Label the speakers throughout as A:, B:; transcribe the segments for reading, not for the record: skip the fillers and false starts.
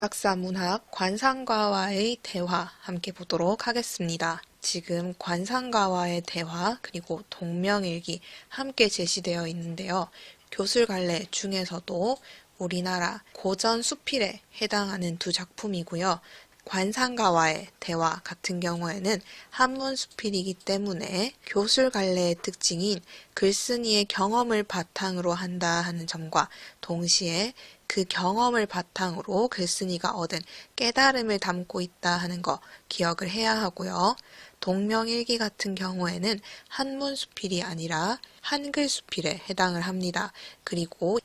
A: 박사문학 관상가와의 대화 함께 보도록 하겠습니다. 지금 관상가와의 대화 그리고 동명일기 함께 제시되어 있는데요. 교술갈래 중에서도 우리나라 고전 수필에 해당하는 두 작품이고요. 관상가와의 대화 같은 경우에는 한문 수필이기 때문에 교술갈래의 특징인 글쓴이의 경험을 바탕으로 한다 하는 점과 동시에 그 경험을 바탕으로 글쓴이가 얻은 깨달음을 담고 있다 하는 거 기억을 해야 하고요. 동명일기 같은 경우에는 한문 수필이 아니라 한글 수필에 해당을 합니다. 그리고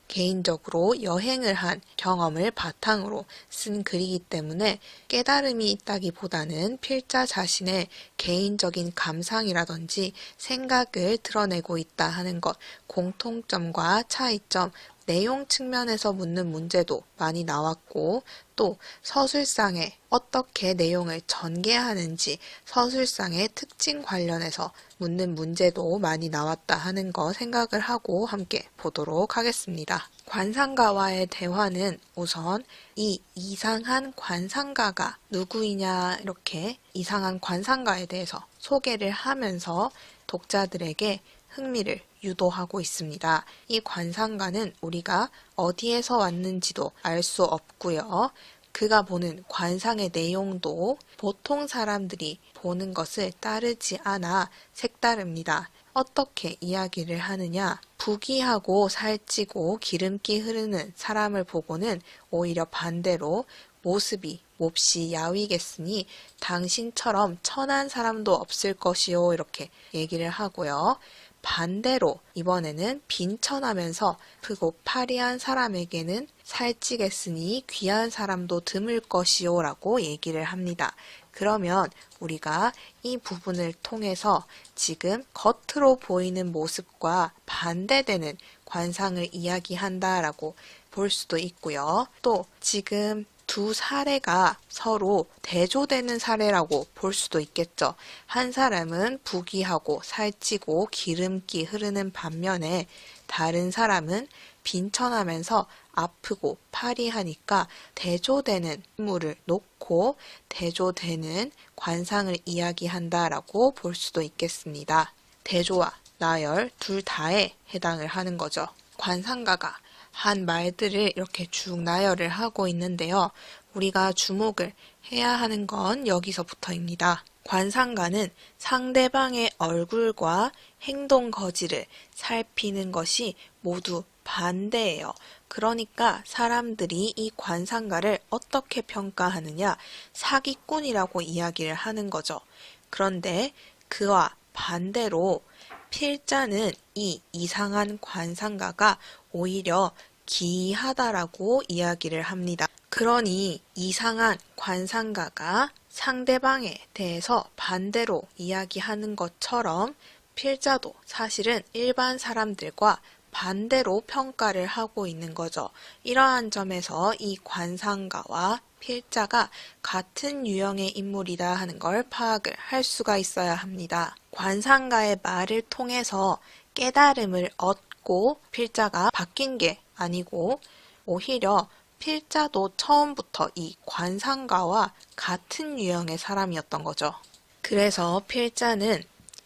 A: 개인적으로 여행을 한 경험을 바탕으로 쓴 글이기 때문에 깨달음이 있다기보다는 필자 자신의 개인적인 감상이라든지 생각을 드러내고 있다 하는 것, 공통점과 차이점, 내용 측면에서 묻는 문제도 많이 나왔고 또 서술상에 어떻게 내용을 전개하는지 서술상의 특징 관련해서 묻는 문제도 많이 나왔다 하는 거 생각을 하고 함께 보도록 하겠습니다. 관상가와의 대화는 우선 이 이상한 관상가가 누구이냐 이렇게 이상한 관상가에 대해서 소개를 하면서 독자들에게 흥미를 유도하고 있습니다. 이 관상가는 우리가 어디에서 왔는지도 알 수 없고요. 그가 보는 관상의 내용도 보통 사람들이 보는 것을 따르지 않아 색다릅니다. 어떻게 이야기를 하느냐? 부귀하고 살찌고 기름기 흐르는 사람을 보고는 오히려 반대로 모습이 몹시 야위겠으니 당신처럼 천한 사람도 없을 것이요 이렇게 얘기를 하고요. 반대로 이번에는 빈천하면서 크고 파리한 사람에게는 살찌겠으니 귀한 사람도 드물 것이요 라고 얘기를 합니다. 그러면 우리가 이 부분을 통해서 지금 겉으로 보이는 모습과 반대되는 관상을 이야기한다라고 볼 수도 있고요. 또 지금 두 사례가 서로 대조되는 사례라고 볼 수도 있겠죠. 한 사람은 부귀하고 살찌고 기름기 흐르는 반면에 다른 사람은 빈천하면서 아프고 파리하니까 대조되는 인물을 놓고 대조되는 관상을 이야기한다라고 볼 수도 있겠습니다. 대조와 나열 둘 다에 해당을 하는 거죠. 관상가가 한 말들을 이렇게 쭉 나열을 하고 있는데요. 우리가 주목을 해야 하는 건 여기서부터입니다. 관상가는 상대방의 얼굴과 행동 거지를 살피는 것이 모두 반대예요. 그러니까 사람들이 이 관상가를 어떻게 평가하느냐? 사기꾼이라고 이야기를 하는 거죠. 그런데 그와 반대로 필자는 이 이상한 관상가가 오히려 기이하다라고 이야기를 합니다. 그러니 이상한 관상가가 상대방에 대해서 반대로 이야기하는 것처럼 필자도 사실은 일반 사람들과 반대로 평가를 하고 있는 거죠. 이러한 점에서 이 관상가와 필자가 같은 유형의 인물이다 하는 걸 파악을 할 수가 있어야 합니다. 관상가의 말을 통해서 깨달음을 얻고 필자가 바뀐 게 아니고 오히려 필자도 처음부터 이 관상가와 같은 유형의 사람이었던 거죠. 그래서 필자는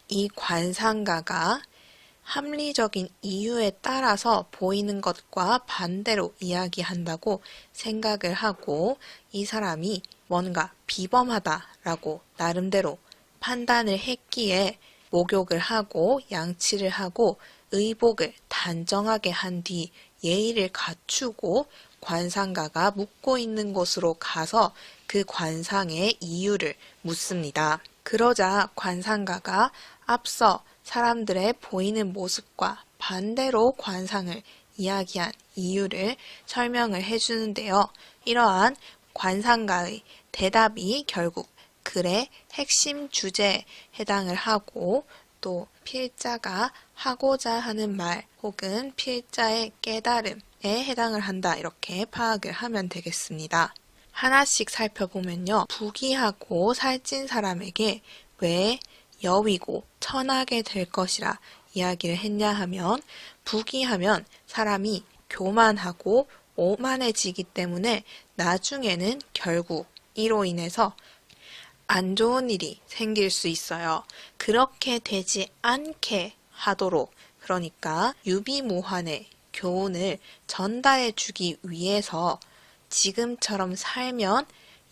A: 이 관상가가 합리적인 이유에 따라서 보이는 것과 반대로 이야기한다고 생각을 하고 이 사람이 뭔가 비범하다라고 나름대로 판단을 했기에 목욕을 하고 양치를 하고 의복을 단정하게 한 뒤 예의를 갖추고 관상가가 묵고 있는 곳으로 가서 그 관상의 이유를 묻습니다. 그러자 관상가가 앞서 사람들의 보이는 모습과 반대로 관상을 이야기한 이유를 설명을 해주는데요. 이러한 관상가의 대답이 결국 글의 핵심 주제에 해당을 하고 또 필자가 하고자 하는 말 혹은 필자의 깨달음에 해당을 한다 이렇게 파악을 하면 되겠습니다. 하나씩 살펴보면요. 부귀하고 살찐 사람에게 왜 여위고 천하게 될 것이라 이야기를 했냐 하면 부귀하면 사람이 교만하고 오만해지기 때문에 나중에는 결국 이로 인해서 안 좋은 일이 생길 수 있어요. 그렇게 되지 않게 하도록, 그러니까 유비무환의 교훈을 전달해 주기 위해서 지금처럼 살면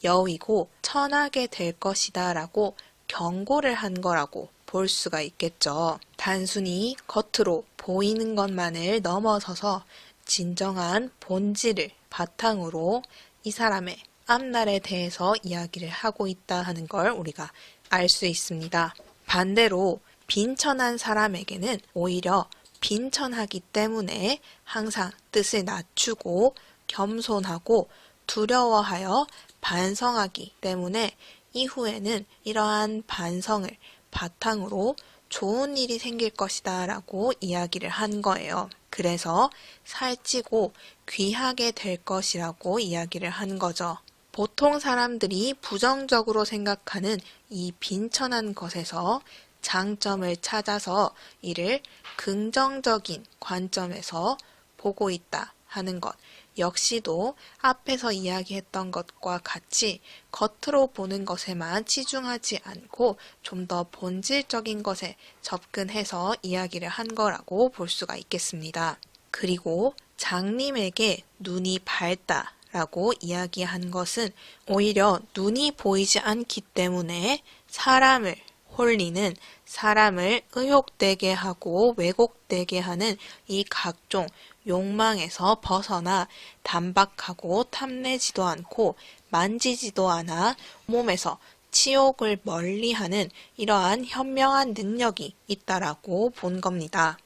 A: 여위고 천하게 될 것이다 라고 경고를 한 거라고 볼 수가 있겠죠. 단순히 겉으로 보이는 것만을 넘어서서 진정한 본질을 바탕으로 이 사람의 앞날에 대해서 이야기를 하고 있다 하는 걸 우리가 알 수 있습니다. 반대로 빈천한 사람에게는 오히려 빈천하기 때문에 항상 뜻을 낮추고 겸손하고 두려워하여 반성하기 때문에 이후에는 이러한 반성을 바탕으로 좋은 일이 생길 것이다 라고 이야기를 한 거예요. 그래서 살찌고 귀하게 될 것이라고 이야기를 한 거죠. 보통 사람들이 부정적으로 생각하는 이 빈천한 것에서 장점을 찾아서 이를 긍정적인 관점에서 보고 있다 하는 것 역시도 앞에서 이야기했던 것과 같이 겉으로 보는 것에만 치중하지 않고 좀 더 본질적인 것에 접근해서 이야기를 한 거라고 볼 수가 있겠습니다. 그리고 장님에게 눈이 밝다 라고 이야기한 것은 오히려 눈이 보이지 않기 때문에 사람을 홀리는, 사람을 의혹되게 하고 왜곡되게 하는 이 각종 욕망에서 벗어나 단박하고 탐내지도 않고 만지지도 않아 몸에서 치욕을 멀리하는 이러한 현명한 능력이 있다라고 본 겁니다.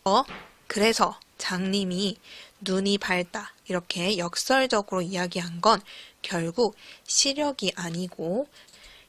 A: 그래서 장님이 눈이 밝다 이렇게 역설적으로 이야기한 건 결국 시력이 아니고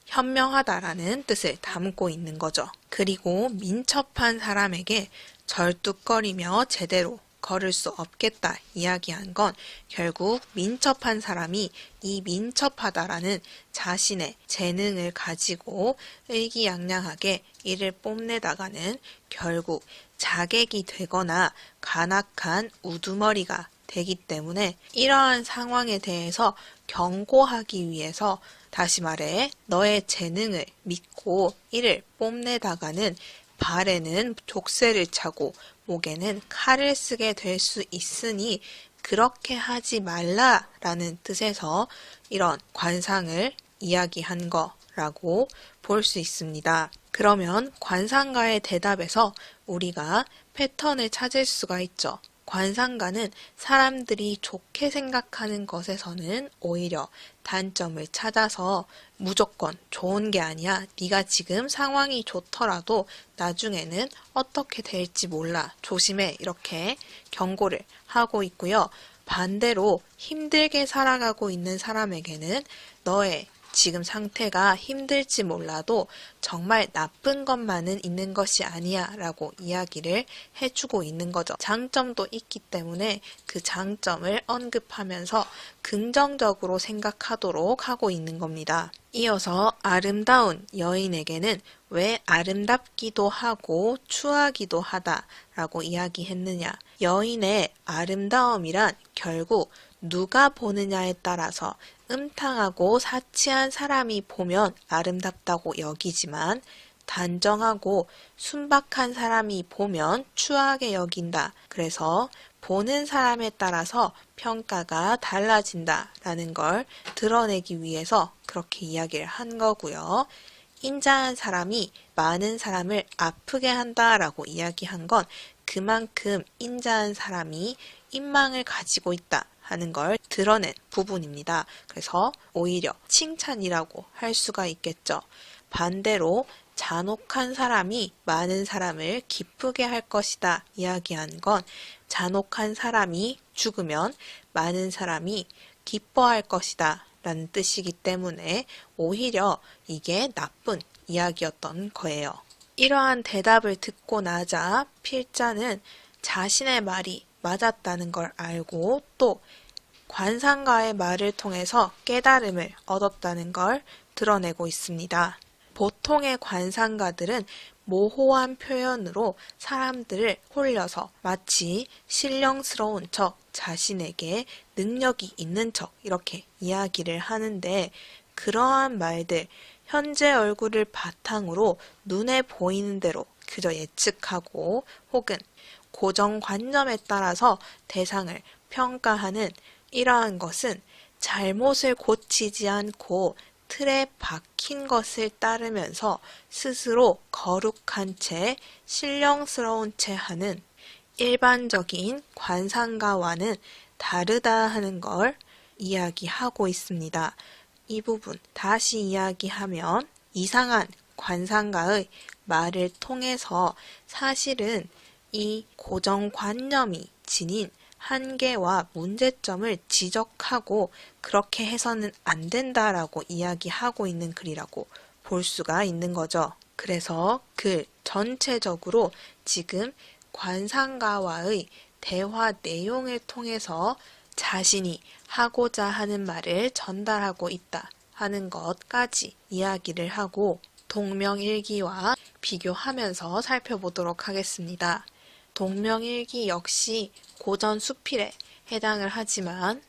A: 현명하다라는 뜻을 담고 있는 거죠. 그리고 민첩한 사람에게 절뚝거리며 제대로 걸을 수 없겠다 이야기한 건 결국 민첩한 사람이 이 민첩하다라는 자신의 재능을 가지고 의기양양하게 이를 뽐내다가는 결국 자객이 되거나 간악한 우두머리가 되기 때문에 이러한 상황에 대해서 경고하기 위해서 다시 말해 너의 재능을 믿고 이를 뽐내다가는 발에는 족쇄를 차고 목에는 칼을 쓰게 될 수 있으니 그렇게 하지 말라라는 뜻에서 이런 관상을 이야기한 거라고 볼 수 있습니다. 그러면 관상가의 대답에서 우리가 패턴을 찾을 수가 있죠. 관상가는 사람들이 좋게 생각하는 것에서는 오히려 단점을 찾아서 무조건 좋은 게 아니야. 네가 지금 상황이 좋더라도 나중에는 어떻게 될지 몰라. 조심해. 이렇게 경고를 하고 있고요. 반대로 힘들게 살아가고 있는 사람에게는 너의 지금 상태가 힘들지 몰라도 정말 나쁜 것만은 있는 것이 아니야 라고 이야기를 해주고 있는 거죠. 장점도 있기 때문에 그 장점을 언급하면서 긍정적으로 생각하도록 하고 있는 겁니다. 이어서 아름다운 여인에게는 왜 아름답기도 하고 추하기도 하다라고 이야기했느냐. 여인의 아름다움이란 결국 누가 보느냐에 따라서 음탕하고 사치한 사람이 보면 아름답다고 여기지만 단정하고 순박한 사람이 보면 추하게 여긴다. 그래서 보는 사람에 따라서 평가가 달라진다라는 걸 드러내기 위해서 그렇게 이야기를 한 거고요. 인자한 사람이 많은 사람을 아프게 한다라고 이야기한 건 그만큼 인자한 사람이 인망을 가지고 있다 하는 걸 드러낸 부분입니다. 그래서 오히려 칭찬이라고 할 수가 있겠죠. 반대로 잔혹한 사람이 많은 사람을 기쁘게 할 것이다 이야기한 건 잔혹한 사람이 죽으면 많은 사람이 기뻐할 것이다 라는 뜻이기 때문에 오히려 이게 나쁜 이야기였던 거예요. 이러한 대답을 듣고 나자 필자는 자신의 말이 맞았다는 걸 알고 또 관상가의 말을 통해서 깨달음을 얻었다는 걸 드러내고 있습니다. 보통의 관상가들은 모호한 표현으로 사람들을 홀려서 마치 신령스러운 척, 자신에게 능력이 있는 척 이렇게 이야기를 하는데 그러한 말들, 현재 얼굴을 바탕으로 눈에 보이는 대로 그저 예측하고 혹은 고정관념에 따라서 대상을 평가하는 이러한 것은 잘못을 고치지 않고 틀에 박힌 것을 따르면서 스스로 거룩한 채 신령스러운 채 하는 일반적인 관상가와는 다르다 하는 걸 이야기하고 있습니다. 이 부분 다시 이야기하면 이상한 관상가의 말을 통해서 사실은 이 고정관념이 지닌 한계와 문제점을 지적하고 그렇게 해서는 안 된다라고 이야기하고 있는 글이라고 볼 수가 있는 거죠. 그래서 글 전체적으로 지금 관상가와의 대화 내용을 통해서 자신이 하고자 하는 말을 전달하고 있다 하는 것까지 이야기를 하고 동명일기와 비교하면서 살펴보도록 하겠습니다. 동명일기 역시 고전 수필에 해당을 하지만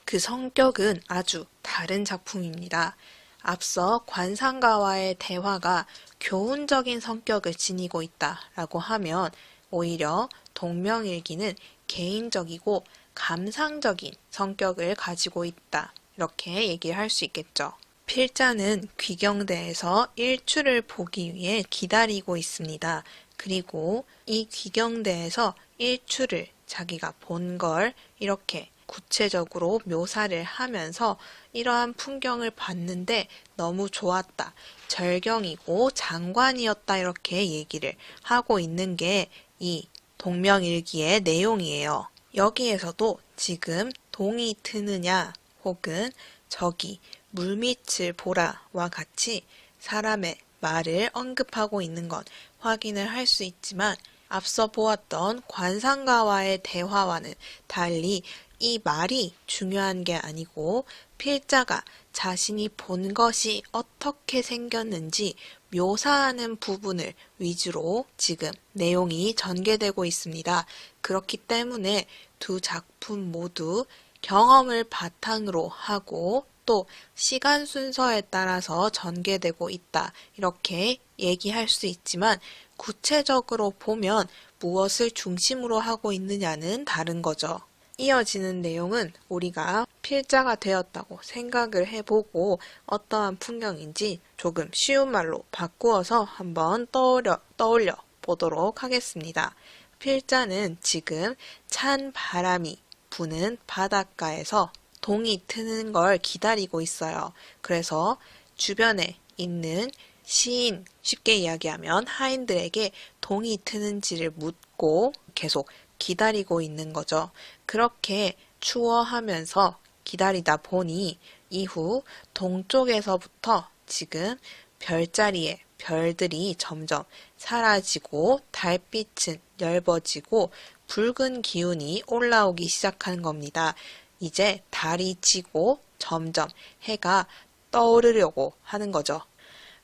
A: 그 성격은 아주 다른 작품입니다. 앞서 관상가와의 대화가 교훈적인 성격을 지니고 있다라고 하면 오히려 동명일기는 개인적이고 감상적인 성격을 가지고 있다. 이렇게 얘기를 할 수 있겠죠. 필자는 귀경대에서 일출을 보기 위해 기다리고 있습니다. 그리고 이 귀경대에서 일출을 자기가 본 걸 이렇게 구체적으로 묘사를 하면서 이러한 풍경을 봤는데 너무 좋았다. 절경이고 장관이었다. 이렇게 얘기를 하고 있는 게 이 동명일기의 내용이에요. 여기에서도 지금 동이 트느냐 혹은 저기 물밑을 보라와 같이 사람의 말을 언급하고 있는 것 확인을 할 수 있지만 앞서 보았던 관상가와의 대화와는 달리 이 말이 중요한 게 아니고 필자가 자신이 본 것이 어떻게 생겼는지 묘사하는 부분을 위주로 지금 내용이 전개되고 있습니다. 그렇기 때문에 두 작품 모두 경험을 바탕으로 하고 또 시간 순서에 따라서 전개되고 있다. 이렇게 얘기할 수 있지만 구체적으로 보면 무엇을 중심으로 하고 있느냐는 다른 거죠. 이어지는 내용은 우리가 필자가 되었다고 생각을 해보고 어떠한 풍경인지 조금 쉬운 말로 바꾸어서 한번 떠올려 보도록 하겠습니다. 필자는 지금 찬 바람이 부는 바닷가에서 동이 트는 걸 기다리고 있어요. 그래서 주변에 있는 시인, 쉽게 이야기하면 하인들에게 동이 트는지를 묻고 계속 기다리고 있는 거죠. 그렇게 추워하면서 기다리다 보니 이후 동쪽에서부터 지금 별자리에 별들이 점점 사라지고 달빛은 엷어지고 붉은 기운이 올라오기 시작한 겁니다. 이제 달이 지고 점점 해가 떠오르려고 하는 거죠.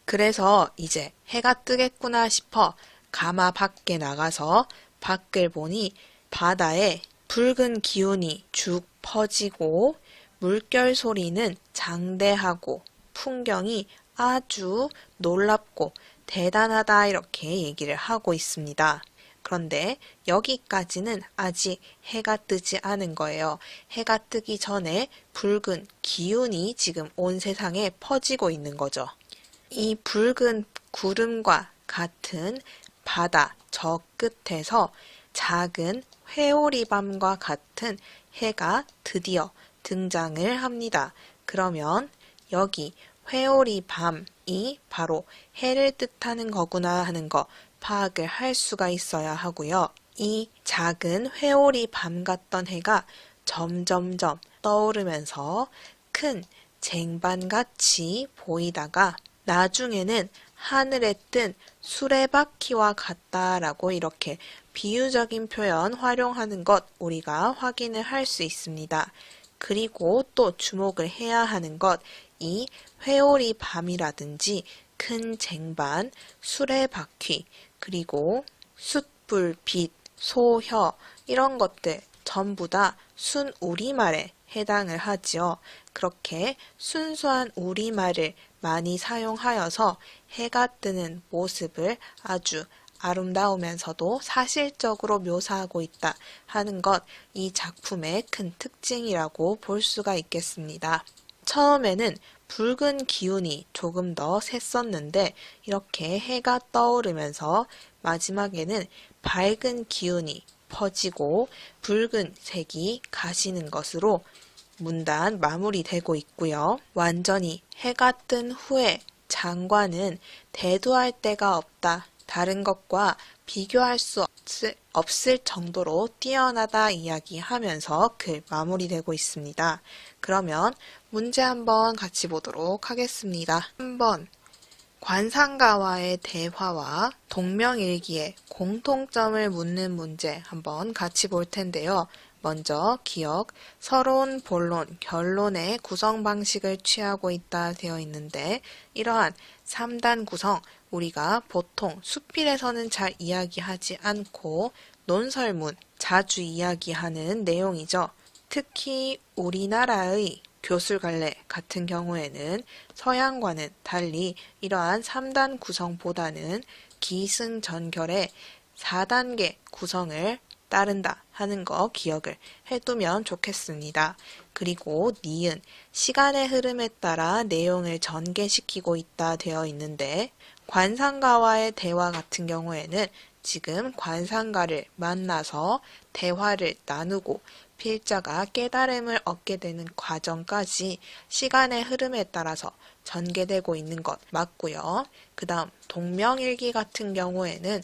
A: 그래서 이제 해가 뜨겠구나 싶어 가마 밖에 나가서 밖을 보니 바다에 붉은 기운이 쭉 퍼지고 물결 소리는 장대하고 풍경이 아주 놀랍고 대단하다 이렇게 얘기를 하고 있습니다. 그런데 여기까지는 아직 해가 뜨지 않은 거예요. 해가 뜨기 전에 붉은 기운이 지금 온 세상에 퍼지고 있는 거죠. 이 붉은 구름과 같은 바다 저 끝에서 작은 회오리밤과 같은 해가 드디어 등장을 합니다. 그러면 여기 회오리밤이 바로 해를 뜻하는 거구나 하는 거 파악을 할 수가 있어야 하고요. 이 작은 회오리밤 같던 해가 점점점 떠오르면서 큰 쟁반같이 보이다가 나중에는 하늘에 뜬 수레바퀴와 같다라고 이렇게 비유적인 표현 활용하는 것 우리가 확인을 할 수 있습니다. 그리고 또 주목을 해야 하는 것, 이 회오리 밤이라든지 큰 쟁반, 수레바퀴, 그리고 숯불, 빛, 소혀 이런 것들 전부 다 순우리말에 해당을 하지요. 그렇게 순수한 우리말을 많이 사용하여서 해가 뜨는 모습을 아주 아름다우면서도 사실적으로 묘사하고 있다 하는 것, 이 작품의 큰 특징이라고 볼 수가 있겠습니다. 처음에는 붉은 기운이 조금 더 셌었는데 이렇게 해가 떠오르면서 마지막에는 밝은 기운이 퍼지고 붉은 색이 가시는 것으로 문단 마무리되고 있고요. 완전히 해가 뜬 후에 장관은 대두할 데가 없다. 다른 것과 비교할 수 없을 정도로 뛰어나다 이야기하면서 글 마무리되고 있습니다. 그러면 문제 한번 같이 보도록 하겠습니다. 3번. 관상가와의 대화와 동명일기의 공통점을 묻는 문제 한번 같이 볼 텐데요. 먼저 기억, 서론, 본론, 결론의 구성 방식을 취하고 있다 되어 있는데 이러한 3단 구성, 우리가 보통 수필에서는 잘 이야기하지 않고 논설문, 자주 이야기하는 내용이죠. 특히 우리나라의 교술갈래 같은 경우에는 서양과는 달리 이러한 3단 구성보다는 기승전결의 4단계 구성을 따른다 하는 거 기억을 해두면 좋겠습니다. 그리고 니은, 시간의 흐름에 따라 내용을 전개시키고 있다 되어 있는데 관상가와의 대화 같은 경우에는 지금 관상가를 만나서 대화를 나누고 필자가 깨달음을 얻게 되는 과정까지 시간의 흐름에 따라서 전개되고 있는 것 맞고요. 그 다음 동명일기 같은 경우에는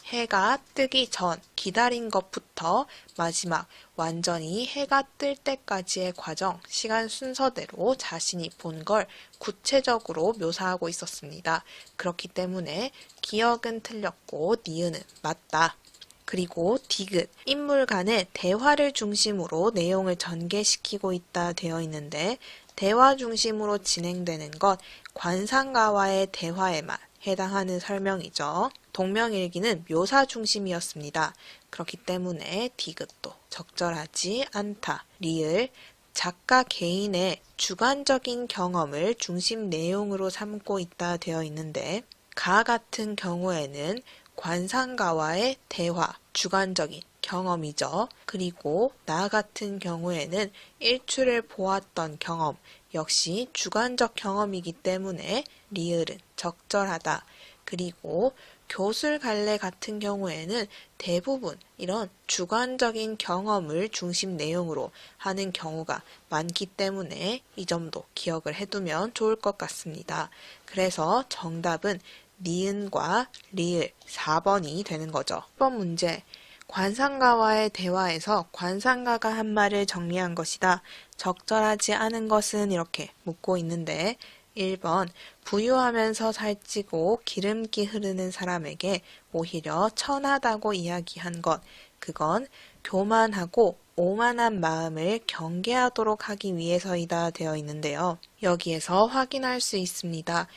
A: 해가 뜨기 전 기다린 것부터 마지막 완전히 해가 뜰 때까지의 과정, 시간 순서대로 자신이 본 걸 구체적으로 묘사하고 있었습니다. 그렇기 때문에 기억은 틀렸고 니은은 맞다. 그리고 디귿, 인물 간의 대화를 중심으로 내용을 전개시키고 있다 되어 있는데 대화 중심으로 진행되는 것 관상가와의 대화에만 해당하는 설명이죠. 동명일기는 묘사 중심이었습니다. 그렇기 때문에 디귿도 적절하지 않다. 리을, 작가 개인의 주관적인 경험을 중심 내용으로 삼고 있다 되어 있는데 가 같은 경우에는 관상가와의 대화, 주관적인 경험이죠. 그리고 나 같은 경우에는 일출을 보았던 경험, 역시 주관적 경험이기 때문에 리을은 적절하다. 그리고 교술갈래 같은 경우에는 대부분 이런 주관적인 경험을 중심 내용으로 하는 경우가 많기 때문에 이 점도 기억을 해두면 좋을 것 같습니다. 그래서 정답은 니은과 리을 4번이 되는 거죠. 1번 문제. 관상가와의 대화에서 관상가가 한 말을 정리한 것이다. 적절하지 않은 것은 이렇게 묻고 있는데 1번 부유하면서 살찌고 기름기 흐르는 사람에게 오히려 천하다고 이야기한 것. 그건 교만하고 오만한 마음을 경계하도록 하기 위해서이다 되어 있는데요. 여기에서 확인할 수 있습니다.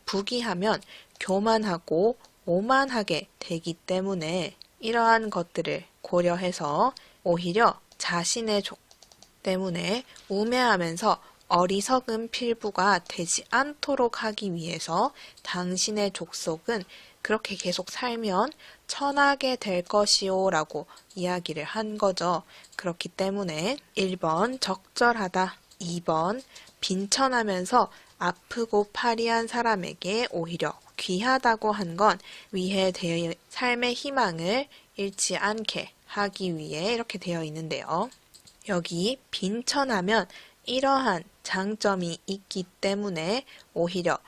A: 부귀하면 교만하고 오만하게 되기 때문에 이러한 것들을 고려해서 오히려 자신의 족 때문에 우매하면서 어리석은 필부가 되지 않도록 하기 위해서 당신의 족속은 그렇게 계속 살면 천하게 될 것이오 라고 이야기를 한 거죠. 그렇기 때문에 1번 적절하다. 2번 빈천하면서 아프고 파리한 사람에게 오히려 귀하다고 한 건 위에 되어 삶의 희망을 잃지 않게 하기 위해 이렇게 되어 있는데요. 여기 빈천하면 이러한 장점이 있기 때문에 오히려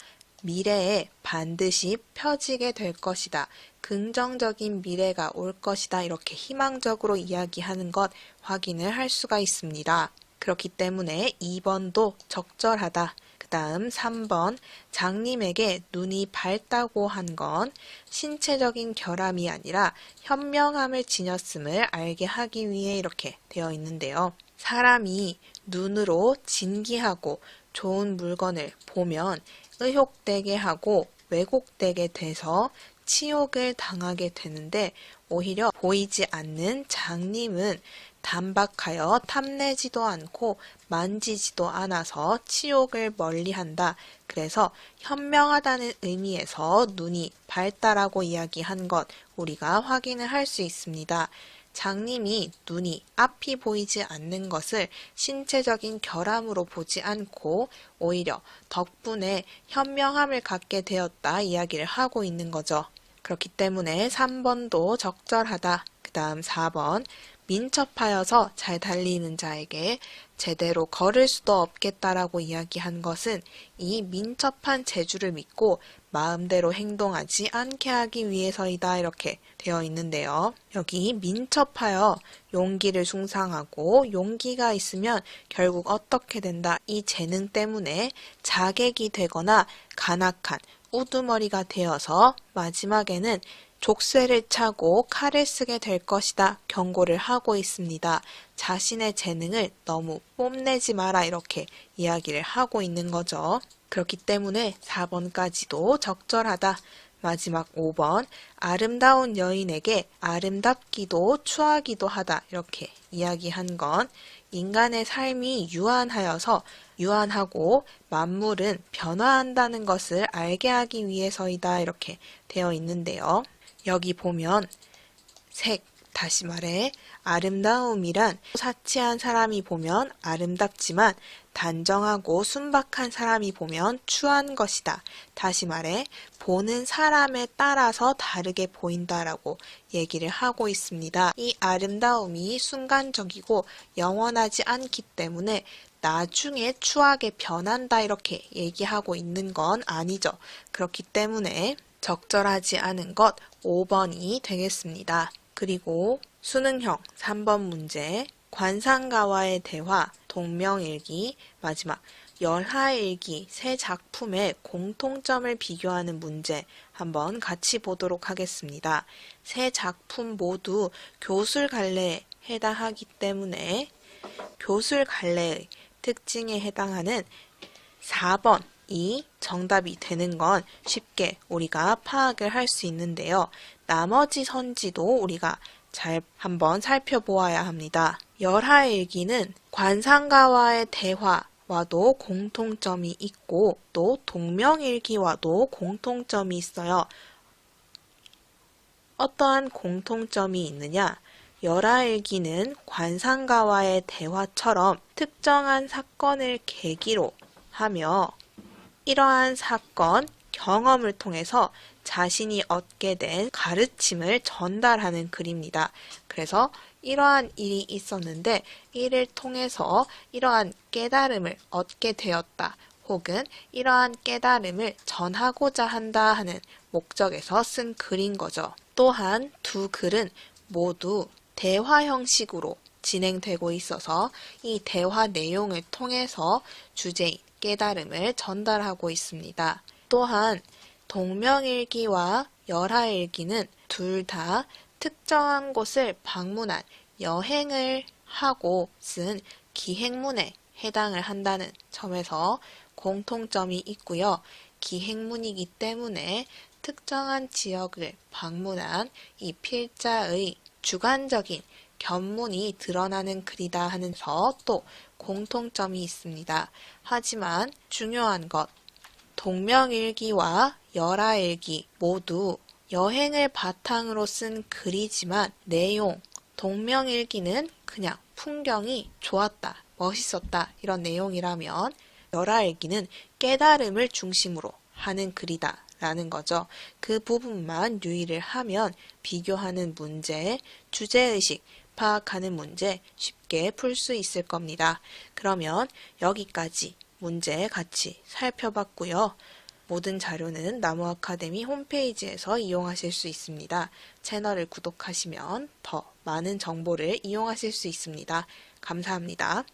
A: 미래에 반드시 펴지게 될 것이다. 긍정적인 미래가 올 것이다. 이렇게 희망적으로 이야기하는 것 확인을 할 수가 있습니다. 그렇기 때문에 2번도 적절하다. 그 다음 3번 장님에게 눈이 밝다고 한 건 신체적인 결함이 아니라 현명함을 지녔음을 알게 하기 위해 이렇게 되어 있는데요. 사람이 눈으로 진기하고 좋은 물건을 보면 의혹되게 하고 왜곡되게 돼서 치욕을 당하게 되는데 오히려 보이지 않는 장님은 단박하여 탐내지도 않고 만지지도 않아서 치욕을 멀리한다. 그래서 현명하다는 의미에서 눈이 밝다라고 이야기한 것 우리가 확인을 할 수 있습니다. 장님이 눈이 앞이 보이지 않는 것을 신체적인 결함으로 보지 않고 오히려 덕분에 현명함을 갖게 되었다 이야기를 하고 있는 거죠. 그렇기 때문에 3번도 적절하다. 그 다음 4번 민첩하여서 잘 달리는 자에게 제대로 걸을 수도 없겠다라고 이야기한 것은 이 민첩한 재주를 믿고 마음대로 행동하지 않게 하기 위해서이다 이렇게 되어 있는데요. 여기 민첩하여 용기를 숭상하고 용기가 있으면 결국 어떻게 된다. 이 재능 때문에 자객이 되거나 간악한 우두머리가 되어서 마지막에는 족쇄를 차고 칼을 쓰게 될 것이다 경고를 하고 있습니다. 자신의 재능을 너무 뽐내지 마라 이렇게 이야기를 하고 있는 거죠. 그렇기 때문에 4번까지도 적절하다. 마지막 5번 아름다운 여인에게 아름답기도 추하기도 하다 이렇게 이야기한 건 인간의 삶이 유한하여서 유한하고 만물은 변화한다는 것을 알게 하기 위해서이다 이렇게 되어 있는데요. 여기 보면 색, 다시 말해 아름다움이란 사치한 사람이 보면 아름답지만 단정하고 순박한 사람이 보면 추한 것이다. 다시 말해 보는 사람에 따라서 다르게 보인다라고 얘기를 하고 있습니다. 이 아름다움이 순간적이고 영원하지 않기 때문에 나중에 추하게 변한다 이렇게 얘기하고 있는 건 아니죠. 그렇기 때문에 적절하지 않은 것 5번이 되겠습니다. 그리고 수능형 3번 문제 관상가와의 대화, 동명일기, 마지막 열하일기 세 작품의 공통점을 비교하는 문제 한번 같이 보도록 하겠습니다. 세 작품 모두 교술갈래에 해당하기 때문에 교술갈래의 특징에 해당하는 4번이 정답이 되는 건 쉽게 우리가 파악을 할 수 있는데요. 나머지 선지도 우리가 잘 한번 살펴보아야 합니다. 열하일기는 관상가와의 대화와도 공통점이 있고 또 동명일기와도 공통점이 있어요. 어떠한 공통점이 있느냐? 열하일기는 관상가와의 대화처럼 특정한 사건을 계기로 하며 이러한 사건, 경험을 통해서 자신이 얻게 된 가르침을 전달하는 글입니다. 그래서 이러한 일이 있었는데 이를 통해서 이러한 깨달음을 얻게 되었다. 혹은 이러한 깨달음을 전하고자 한다 하는 목적에서 쓴 글인 거죠. 또한 두 글은 모두 대화 형식으로 진행되고 있어서 이 대화 내용을 통해서 주제인 깨달음을 전달하고 있습니다. 또한 동명일기와 열하일기는 둘 다 특정한 곳을 방문한 여행을 하고 쓴 기행문에 해당을 한다는 점에서 공통점이 있고요. 기행문이기 때문에 특정한 지역을 방문한 이 필자의 주관적인 견문이 드러나는 글이다 하면서 또 공통점이 있습니다. 하지만 중요한 것, 동명일기와 열하일기 모두 여행을 바탕으로 쓴 글이지만 내용, 동명일기는 그냥 풍경이 좋았다, 멋있었다 이런 내용이라면 열하일기는 깨달음을 중심으로 하는 글이다 라는 거죠. 그 부분만 유의를 하면 비교하는 문제, 주제의식 파악하는 문제 쉽게 풀 수 있을 겁니다. 그러면 여기까지 문제 같이 살펴봤고요. 모든 자료는 나무아카데미 홈페이지에서 이용하실 수 있습니다. 채널을 구독하시면 더 많은 정보를 이용하실 수 있습니다. 감사합니다.